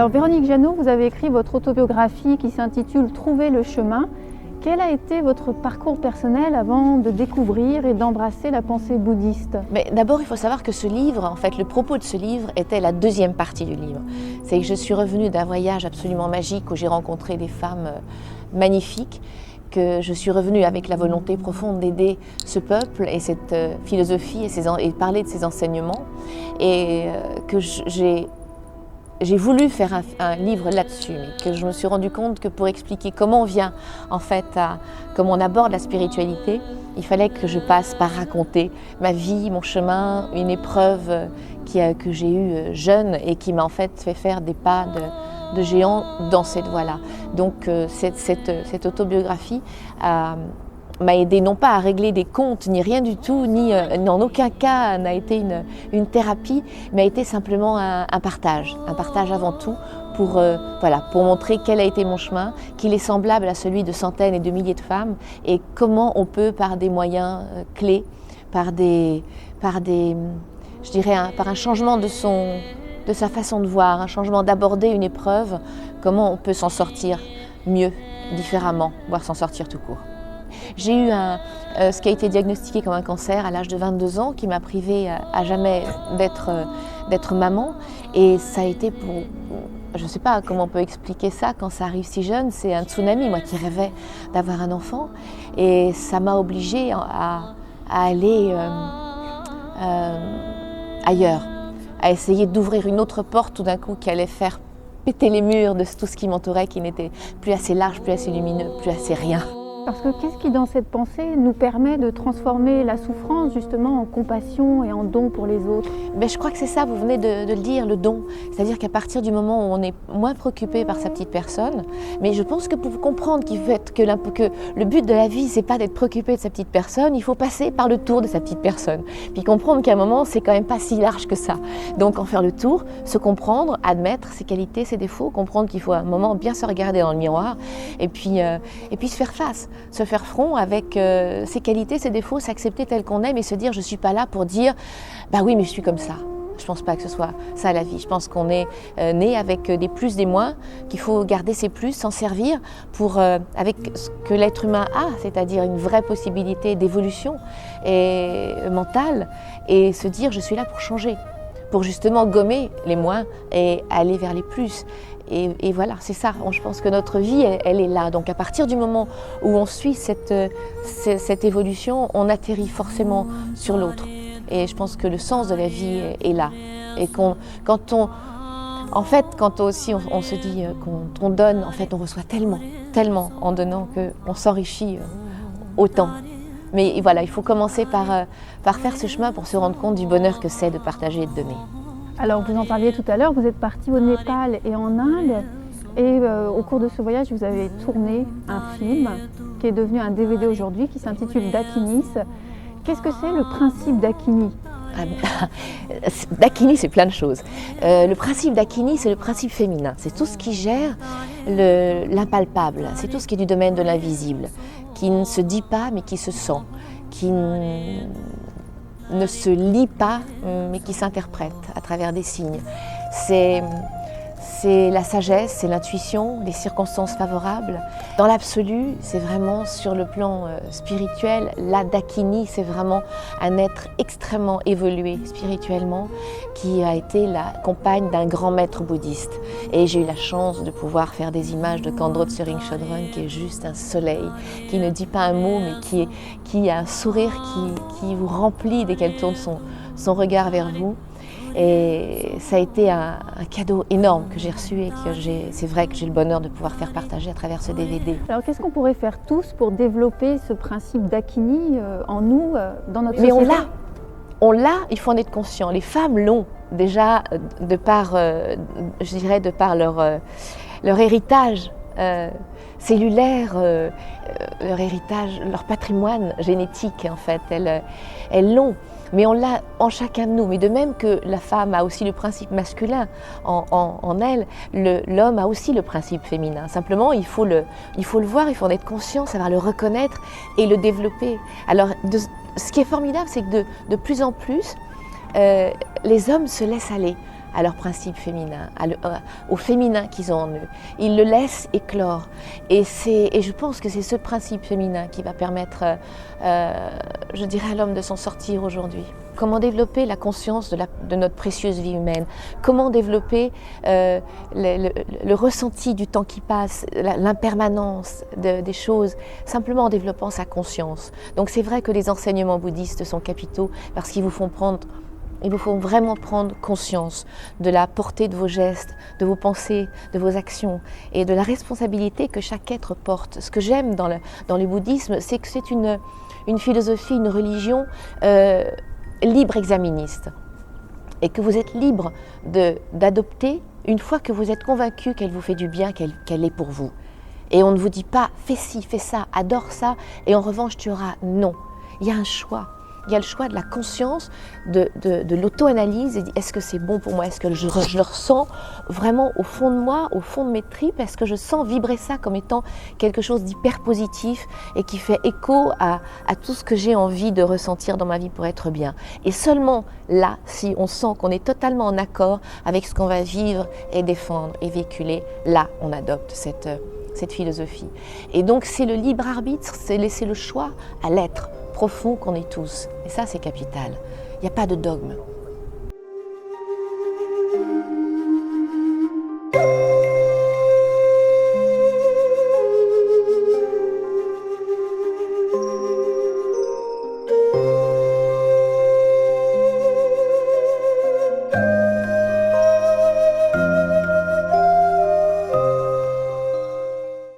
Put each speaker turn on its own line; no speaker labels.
Alors Véronique Jeannot, vous avez écrit votre autobiographie qui s'intitule « Trouver le chemin ». Quel a été votre parcours personnel avant de découvrir et d'embrasser la pensée bouddhiste?
Mais d'abord, il faut savoir que ce livre, en fait, le propos de ce livre était la deuxième partie du livre. C'est que je suis revenue d'un voyage absolument magique où j'ai rencontré des femmes magnifiques, que je suis revenue avec la volonté profonde d'aider ce peuple et cette philosophie et parler de ses enseignements, et que j'ai voulu faire un livre là-dessus, mais que je me suis rendu compte que pour expliquer comment on vient, en fait, comment on aborde la spiritualité, il fallait que je passe par raconter ma vie, mon chemin, une épreuve que j'ai eue jeune et qui m'a en fait fait faire des pas de géant dans cette voie-là. Donc cette autobiographie m'a aidé non pas à régler des comptes, ni rien du tout, ni en aucun cas n'a été une thérapie, mais a été simplement un partage avant tout, pour montrer quel a été mon chemin, qu'il est semblable à celui de centaines et de milliers de femmes, et comment on peut, par des moyens clés, par un changement de sa façon de voir, un changement d'aborder une épreuve, comment on peut s'en sortir mieux, différemment, voire s'en sortir tout court. J'ai eu ce qui a été diagnostiqué comme un cancer à l'âge de 22 ans qui m'a privée à jamais d'être maman, et ça a été je ne sais pas comment on peut expliquer ça quand ça arrive si jeune, c'est un tsunami, moi qui rêvais d'avoir un enfant, et ça m'a obligée à aller ailleurs, à essayer d'ouvrir une autre porte tout d'un coup qui allait faire péter les murs de tout ce qui m'entourait, qui n'était plus assez large, plus assez lumineux, plus assez rien.
Parce que qu'est-ce qui, dans cette pensée, nous permet de transformer la souffrance justement en compassion et en don pour les autres?
Je crois que c'est ça, vous venez de le dire, le don. C'est-à-dire qu'à partir du moment où on est moins préoccupé par sa petite personne, mais je pense que pour comprendre que le but de la vie, c'est pas d'être préoccupé de sa petite personne, il faut passer par le tour de sa petite personne. Puis comprendre qu'à un moment, c'est quand même pas si large que ça. Donc en faire le tour, se comprendre, admettre ses qualités, ses défauts, comprendre qu'il faut à un moment bien se regarder dans le miroir, et puis se faire face. Se faire front avec ses qualités, ses défauts, s'accepter tel qu'on est, mais se dire je ne suis pas là pour dire bah oui mais je suis comme ça. Je ne pense pas que ce soit ça la vie. Je pense qu'on est né avec des plus, des moins, qu'il faut garder ses plus, s'en servir avec ce que l'être humain a, c'est-à-dire une vraie possibilité d'évolution mentale, et se dire je suis là pour changer, pour justement gommer les moins et aller vers les plus. Et voilà, c'est ça. Je pense que notre vie, elle est là. Donc à partir du moment où on suit cette évolution, on atterrit forcément sur l'autre. Et je pense que le sens de la vie est là. Et quand aussi on se dit qu'on donne, en fait on reçoit tellement en donnant qu'on s'enrichit autant. Mais voilà, il faut commencer par faire ce chemin pour se rendre compte du bonheur que c'est de partager et de donner.
Alors vous en parliez tout à l'heure, vous êtes parti au Népal et en Inde, et au cours de ce voyage vous avez tourné un film qui est devenu un DVD aujourd'hui, qui s'intitule Dakinis. Qu'est-ce que c'est le principe Dakini?
Dakini, c'est plein de choses. Le principe Dakini, c'est le principe féminin. C'est tout ce qui gère l'impalpable, c'est tout ce qui est du domaine de l'invisible, qui ne se dit pas mais qui se sent, qui ne se lit pas, mais qui s'interprète à travers des signes. C'est la sagesse, c'est l'intuition, les circonstances favorables. Dans l'absolu, c'est vraiment sur le plan spirituel, la Dakini, c'est vraiment un être extrêmement évolué spirituellement, qui a été la compagne d'un grand maître bouddhiste. Et j'ai eu la chance de pouvoir faire des images de Kandro Tsering Chodron, qui est juste un soleil, qui ne dit pas un mot, mais qui a un sourire qui vous remplit dès qu'elle tourne son regard vers vous. Et ça a été un cadeau énorme que j'ai reçu, et c'est vrai que j'ai le bonheur de pouvoir faire partager à travers ce DVD.
Alors qu'est-ce qu'on pourrait faire tous pour développer ce principe Dakini en nous, dans notre société?
Mais on l'a, il faut en être conscient. Les femmes l'ont déjà de par leur héritage cellulaire, leur héritage, leur patrimoine génétique en fait, elles l'ont. Mais on l'a en chacun de nous. Mais de même que la femme a aussi le principe masculin en elle, l'homme a aussi le principe féminin. Simplement, il faut le voir, il faut en être conscient, savoir le reconnaître et le développer. Alors, ce qui est formidable, c'est que de plus en plus, les hommes se laissent aller à leur principe féminin, au féminin qu'ils ont en eux. Ils le laissent éclore. Et je pense que c'est ce principe féminin qui va permettre, je dirais, à l'homme de s'en sortir aujourd'hui. Comment développer la conscience de notre précieuse vie humaine? Comment développer le ressenti du temps qui passe, l'impermanence des choses, simplement en développant sa conscience. Donc c'est vrai que les enseignements bouddhistes sont capitaux parce qu'ils vous font vraiment prendre conscience de la portée de vos gestes, de vos pensées, de vos actions et de la responsabilité que chaque être porte. Ce que j'aime dans le bouddhisme, c'est que c'est une philosophie, une religion libre exaministe et que vous êtes libre d'adopter une fois que vous êtes convaincu qu'elle vous fait du bien, qu'elle est pour vous. Et on ne vous dit pas « fais ci, fais ça, adore ça et en revanche tu auras ». Non, il y a un choix. Il y a le choix de la conscience, de l'auto-analyse. Est-ce que c'est bon pour moi? Est-ce que je le ressens vraiment au fond de moi, au fond de mes tripes? Est-ce que je sens vibrer ça comme étant quelque chose d'hyper positif et qui fait écho à tout ce que j'ai envie de ressentir dans ma vie pour être bien? Et seulement là, si on sent qu'on est totalement en accord avec ce qu'on va vivre et défendre et véhiculer, là, on adopte cette philosophie. Et donc, c'est le libre arbitre, c'est laisser le choix à l'être profond qu'on est tous. Et ça, c'est capital. Il n'y a pas de dogme.